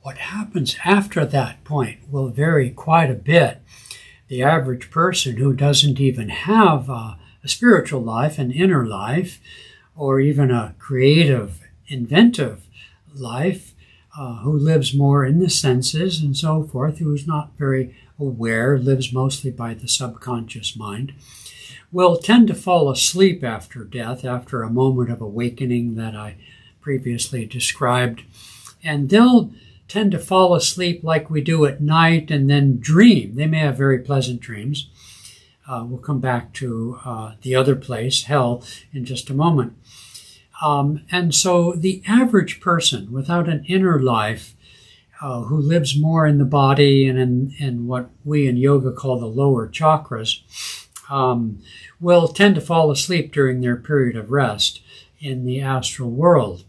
What happens after that point will vary quite a bit. The average person who doesn't even have a spiritual life, an inner life, or even a creative, inventive life, who lives more in the senses and so forth, who is not very aware, lives mostly by the subconscious mind, will tend to fall asleep after death, after a moment of awakening that I previously described. And they'll tend to fall asleep like we do at night and then dream. They may have very pleasant dreams. We'll come back to the other place, hell, in just a moment. And so the average person without an inner life, who lives more in the body and in what we in yoga call the lower chakras, will tend to fall asleep during their period of rest in the astral world.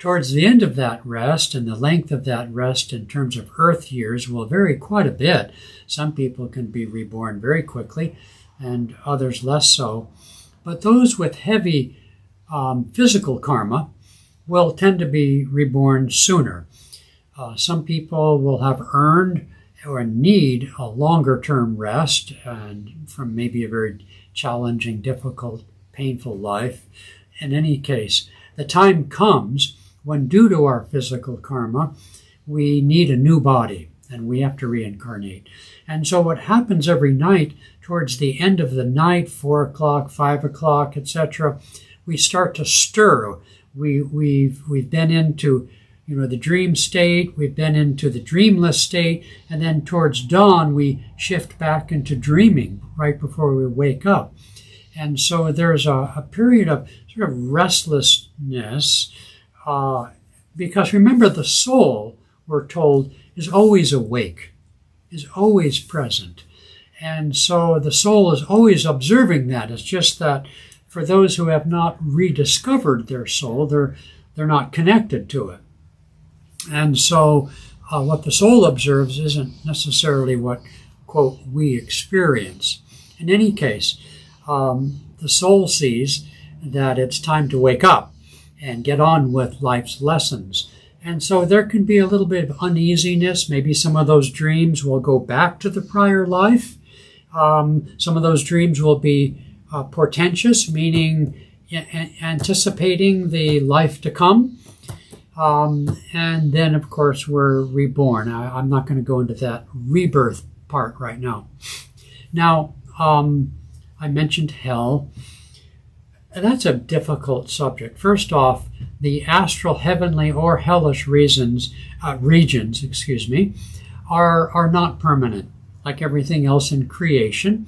Towards the end of that rest, and the length of that rest in terms of earth years will vary quite a bit. Some people can be reborn very quickly, and others less so. But those with heavy physical karma will tend to be reborn sooner. Some people will have earned or need a longer term rest and from maybe a very challenging, difficult, painful life. In any case, the time comes when, due to our physical karma, we need a new body and we have to reincarnate. And so what happens every night, towards the end of the night, 4 o'clock, 5 o'clock, etc., we start to stir. We've been into the dream state, we've been into the dreamless state, and then towards dawn we shift back into dreaming right before we wake up. And so there's a period of sort of restlessness, because remember, the soul, we're told, is always awake, is always present. And so the soul is always observing that. It's just that for those who have not rediscovered their soul, they're not connected to it. And so what the soul observes isn't necessarily what, quote, we experience. In any case, the soul sees that it's time to wake up and get on with life's lessons. And so there can be a little bit of uneasiness. Maybe some of those dreams will go back to the prior life. Some of those dreams will be portentous, meaning anticipating the life to come. And then, of course, we're reborn. I'm not going to go into that rebirth part right now. Now, I mentioned hell. That's a difficult subject. First off, the astral, heavenly, or hellish regions, are not permanent. Like everything else in creation,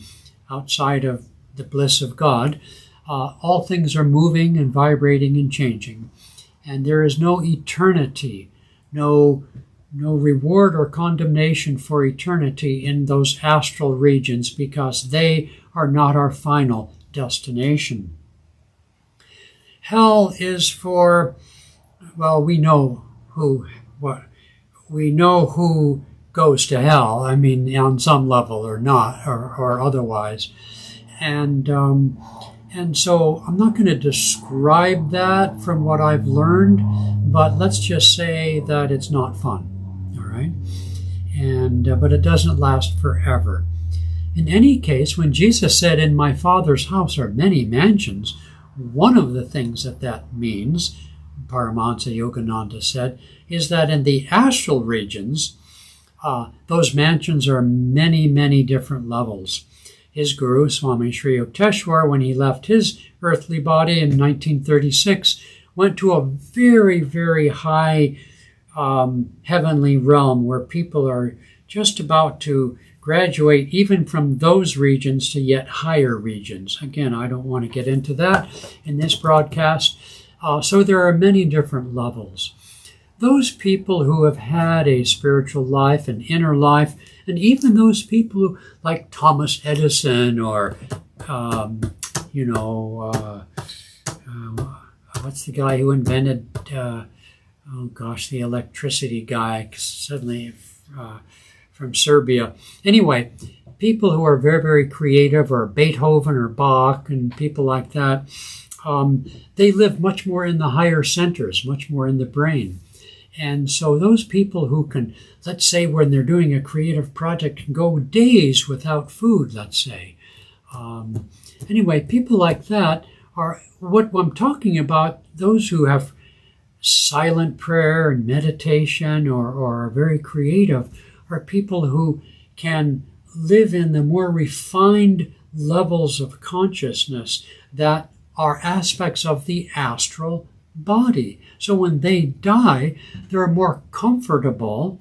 outside of the bliss of God, all things are moving and vibrating and changing. And there is no eternity, no reward or condemnation for eternity in those astral regions, because they are not our final destination. Hell is for, well, we know who goes to hell. I mean, on some level or not, or otherwise. And so I'm not going to describe that from what I've learned, but let's just say that it's not fun, all right? But it doesn't last forever. In any case, when Jesus said, "In my Father's house are many mansions," one of the things that means, Paramahansa Yogananda said, is that in the astral regions, those mansions are many, many different levels. His guru, Swami Sri Yukteswar, when he left his earthly body in 1936, went to a very, very high heavenly realm where people are just about to graduate even from those regions to yet higher regions. Again, I don't want to get into that in this broadcast. So there are many different levels. Those people who have had a spiritual life, an inner life, and even those people who, like Thomas Edison or, what's the guy who invented, the electricity guy, suddenly from Serbia. Anyway, people who are very, very creative, or Beethoven or Bach and people like that, they live much more in the higher centers, much more in the brain. And so those people who can, let's say when they're doing a creative project, can go days without food, let's say. Anyway, people like that are what I'm talking about, those who have silent prayer and meditation or are very creative, are people who can live in the more refined levels of consciousness that are aspects of the astral body. So when they die, they're more comfortable,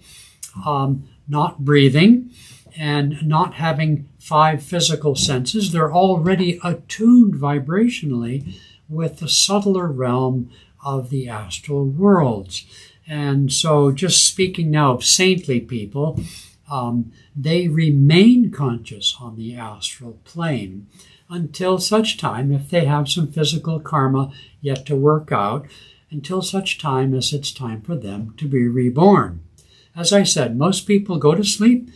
not breathing and not having 5 physical senses. They're already attuned vibrationally with the subtler realm of the astral worlds. And so just speaking now of saintly people, they remain conscious on the astral plane until such time, if they have some physical karma yet to work out, until such time as it's time for them to be reborn. As I said, most people go to sleep,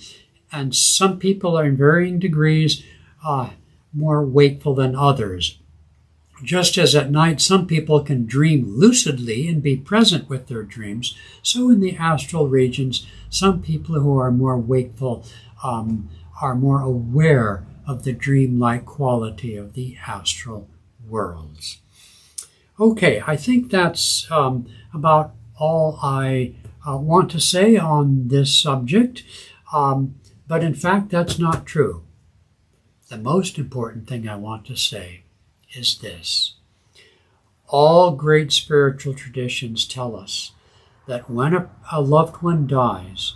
and some people are in varying degrees more wakeful than others. Just as at night some people can dream lucidly and be present with their dreams, so in the astral regions, some people who are more wakeful are more aware of the dreamlike quality of the astral worlds. Okay, I think that's about all I want to say on this subject, but in fact that's not true. The most important thing I want to say is this. All great spiritual traditions tell us that when a loved one dies,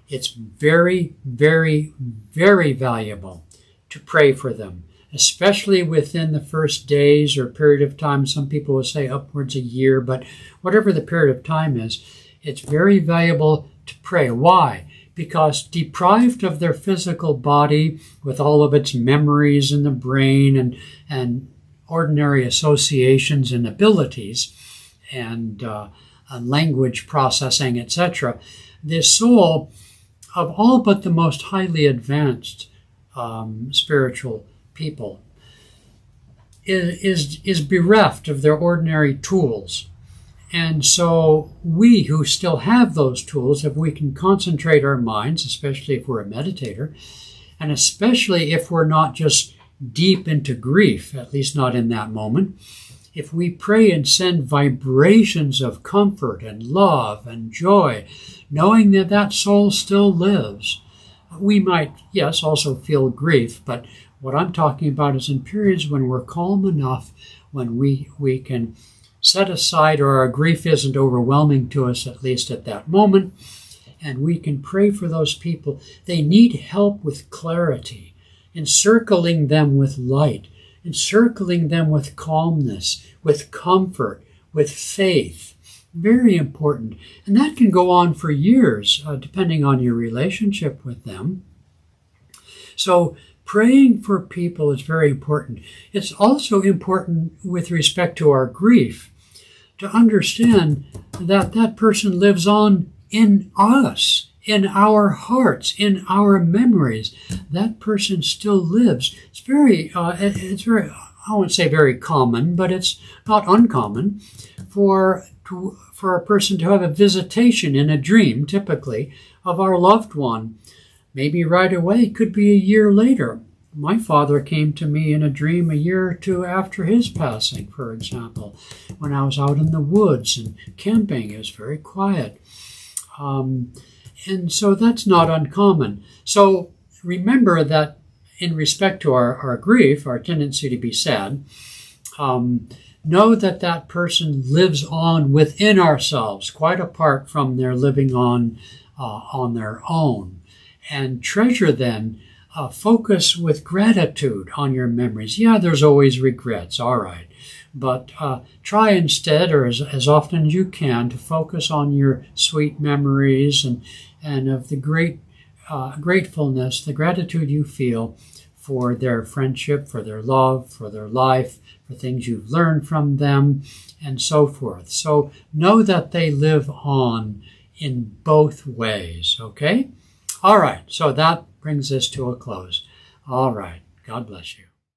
it's very, very, very valuable to pray for them, especially within the first days or period of time. Some people will say upwards a year, but whatever the period of time is, it's very valuable to pray. Why? Because deprived of their physical body with all of its memories in the brain and ordinary associations and abilities and language processing, etc., the soul of all but the most highly advanced spiritual people is bereft of their ordinary tools. And so we who still have those tools, if we can concentrate our minds, especially if we're a meditator, and especially if we're not just deep into grief, at least not in that moment, if we pray and send vibrations of comfort and love and joy, knowing that that soul still lives, we might, yes, also feel grief, but what I'm talking about is in periods when we're calm enough, when we can set aside, or our grief isn't overwhelming to us, at least at that moment, and we can pray for those people. They need help with clarity, encircling them with light, encircling them with calmness, with comfort, with faith. Very important. And that can go on for years, depending on your relationship with them. So praying for people is very important. It's also important with respect to our grief to understand that that person lives on in us, in our hearts, in our memories. That person still lives. It's very, I won't say very common, but it's not uncommon for a person to have a visitation in a dream, typically, of our loved one. Maybe right away, could be a year later. My father came to me in a dream a year or two after his passing, for example, when I was out in the woods and camping. It was very quiet. And so that's not uncommon. So remember that in respect to our grief, our tendency to be sad, know that that person lives on within ourselves, quite apart from their living on their own. And treasure then, focus with gratitude on your memories. Yeah, there's always regrets, all right. But try instead, or as often as you can, to focus on your sweet memories and of the great gratefulness, the gratitude you feel for their friendship, for their love, for their life, for things you've learned from them, and so forth. So know that they live on in both ways, okay? All right, so that brings us to a close. All right, God bless you.